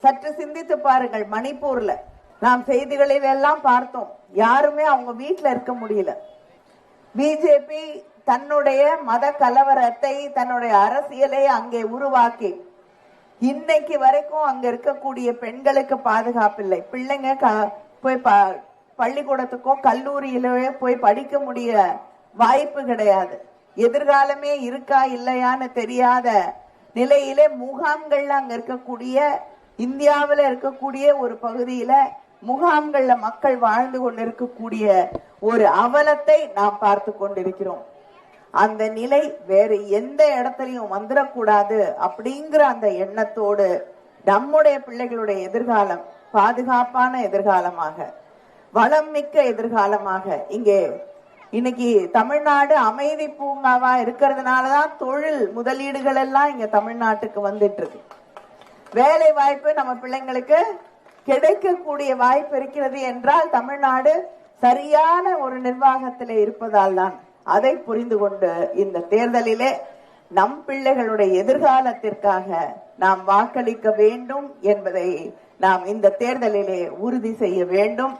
சற்று சிந்தித்து பாருங்கள். மணிப்பூர்ல நாம் செய்திகளில் எல்லாம் பார்த்தோம். யாருமே அவங்க வீட்டுல இருக்க முடியல. பிஜேபி தன்னுடைய மத கலவரத்தை, தன்னுடைய அரசியலை அங்கே உருவாக்கி இன்னைக்கு வரைக்கும் அங்க இருக்கக்கூடிய பெண்களுக்கு பாதுகாப்பில்லை. பிள்ளைங்க போய் பள்ளிக்கூடத்துக்கோ கல்லூரியிலோ போய் படிக்க முடிய வாய்ப்பு கிடையாது. எதிர்காலமே இருக்கா இல்லையான்னு தெரியாத நிலையிலே முகாம்கள்ல அங்க இருக்கக்கூடிய, இந்தியாவில் இருக்கக்கூடிய ஒரு பகுதியில முகாம்கள்ல மக்கள் வாழ்ந்து கொண்டிருக்கக்கூடிய ஒரு அவலத்தை நாம் பார்த்து கொண்டிருக்கிறோம். அந்த நிலை வேறு எந்த இடத்துலயும் வந்துடக்கூடாது அப்படிங்கிற அந்த எண்ணத்தோடு நம்முடைய பிள்ளைகளுடைய எதிர்காலம் பாதுகாப்பான எதிர்காலமாக, வளம் மிக்க எதிர்காலமாக, இங்கே இன்னைக்கு தமிழ்நாடு அமைதி பூங்காவா இருக்கிறதுனாலதான் தொழில் முதலீடுகள் எல்லாம் இங்க தமிழ்நாட்டுக்கு வந்துட்டு இருக்கு. வேலை வாய்ப்பு நம்ம பிள்ளைங்களுக்கு கிடைக்கக்கூடிய வாய்ப்பு இருக்கிறது என்றால் தமிழ்நாடு சரியான ஒரு நிர்வாகத்திலே இருப்பதால் தான். அதை புரிந்து கொண்டு இந்த தேர்தலிலே நம் பிள்ளைகளுடைய எதிர்காலத்திற்காக நாம் வாக்களிக்க வேண்டும் என்பதை நாம் இந்த தேர்தலிலே உறுதி செய்ய வேண்டும்.